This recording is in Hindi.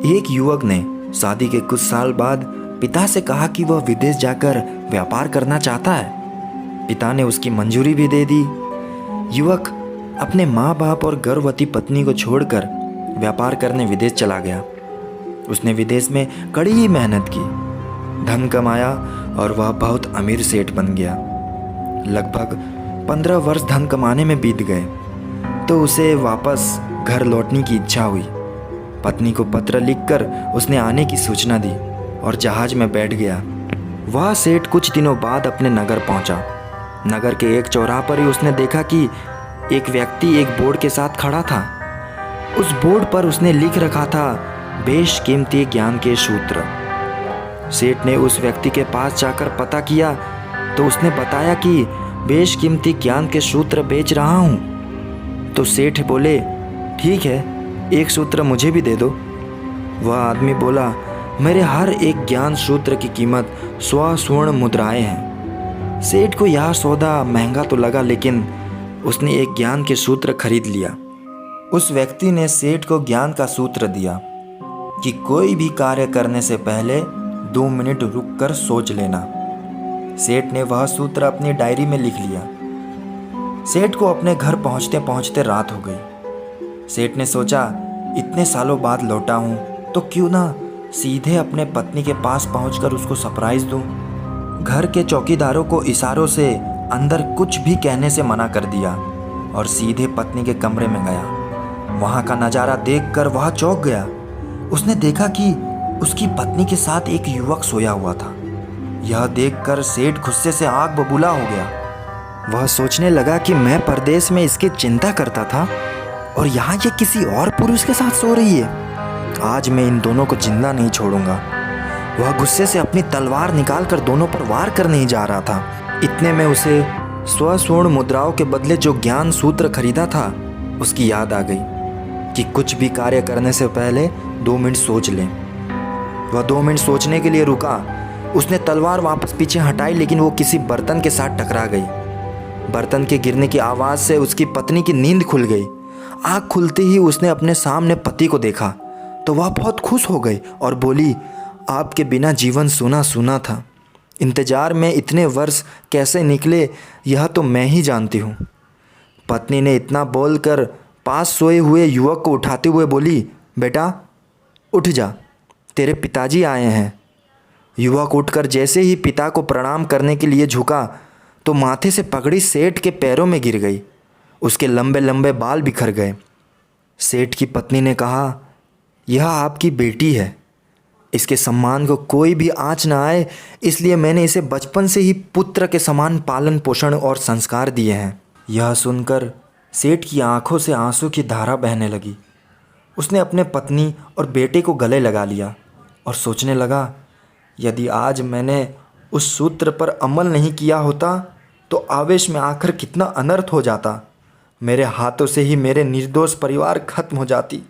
एक युवक ने शादी के कुछ साल बाद पिता से कहा कि वह विदेश जाकर व्यापार करना चाहता है। पिता ने उसकी मंजूरी भी दे दी। युवक अपने माँ बाप और गर्भवती पत्नी को छोड़कर व्यापार करने विदेश चला गया। उसने विदेश में कड़ी मेहनत की, धन कमाया और वह बहुत अमीर सेठ बन गया। लगभग 15 वर्ष धन कमाने में बीत गए तो उसे वापस घर लौटने की इच्छा हुई। पत्नी को पत्र लिखकर उसने आने की सूचना दी और जहाज में बैठ गया। वह सेठ कुछ दिनों बाद अपने नगर पहुंचा। नगर के एक चौराहा पर ही उसने देखा कि एक व्यक्ति एक बोर्ड के साथ खड़ा था। उस बोर्ड पर उसने लिख रखा था, बेशकीमती ज्ञान के सूत्र। सेठ ने उस व्यक्ति के पास जाकर पता किया तो उसने बताया कि बेशकीमती ज्ञान के सूत्र बेच रहा हूँ। तो सेठ बोले, ठीक है, एक सूत्र मुझे भी दे दो। वह आदमी बोला, मेरे हर एक ज्ञान सूत्र की कीमत 100 स्वर्ण मुद्राएं हैं। सेठ को यह सौदा महंगा तो लगा, लेकिन उसने एक ज्ञान के सूत्र खरीद लिया। उस व्यक्ति ने सेठ को ज्ञान का सूत्र दिया कि कोई भी कार्य करने से पहले 2 मिनट रुककर सोच लेना। सेठ ने वह सूत्र अपनी डायरी में लिख लिया। सेठ को अपने घर पहुंचते पहुंचते रात हो गई। सेठ ने सोचा, इतने सालों बाद लौटा हूँ तो क्यों ना सीधे अपने पत्नी के पास पहुंचकर उसको सरप्राइज दूं। घर के चौकीदारों को इशारों से अंदर कुछ भी कहने से मना कर दिया और सीधे पत्नी के कमरे में गया। वहाँ का नज़ारा देखकर वह चौंक गया। उसने देखा कि उसकी पत्नी के साथ एक युवक सोया हुआ था। यह देखकर सेठ गुस्से से आग बबूला हो गया। वह सोचने लगा कि मैं परदेश में इसकी चिंता करता था और यहाँ ये किसी और पुरुष के साथ सो रही है। आज मैं इन दोनों को जिंदा नहीं छोड़ूंगा। वह गुस्से से अपनी तलवार निकालकर दोनों पर वार करने ही जा रहा था। इतने में उसे 100 स्वर्ण मुद्राओं के बदले जो ज्ञान सूत्र खरीदा था उसकी याद आ गई कि कुछ भी कार्य करने से पहले 2 मिनट सोच लें। वह 2 मिनट सोचने के लिए रुका। उसने तलवार वापस पीछे हटाई, लेकिन वो किसी बर्तन के साथ टकरा गई। बर्तन के गिरने की आवाज़ से उसकी पत्नी की नींद खुल गई। आँख खुलते ही उसने अपने सामने पति को देखा तो वह बहुत खुश हो गई और बोली, आपके बिना जीवन सूना सूना था। इंतजार में इतने वर्ष कैसे निकले यह तो मैं ही जानती हूँ। पत्नी ने इतना बोलकर पास सोए हुए युवक को उठाते हुए बोली, बेटा उठ जा, तेरे पिताजी आए हैं। युवक उठकर जैसे ही पिता को प्रणाम करने के लिए झुका तो माथे से पगड़ी सेठ के पैरों में गिर गई। उसके लंबे लंबे बाल बिखर गए। सेठ की पत्नी ने कहा, यह आपकी बेटी है, इसके सम्मान को कोई भी आँच न आए, इसलिए मैंने इसे बचपन से ही पुत्र के समान पालन पोषण और संस्कार दिए हैं। यह सुनकर सेठ की आंखों से आंसू की धारा बहने लगी। उसने अपने पत्नी और बेटे को गले लगा लिया और सोचने लगा, यदि आज मैंने उस सूत्र पर अमल नहीं किया होता तो आवेश में आकर कितना अनर्थ हो जाता। मेरे हाथों से ही मेरे निर्दोष परिवार खत्म हो जाती।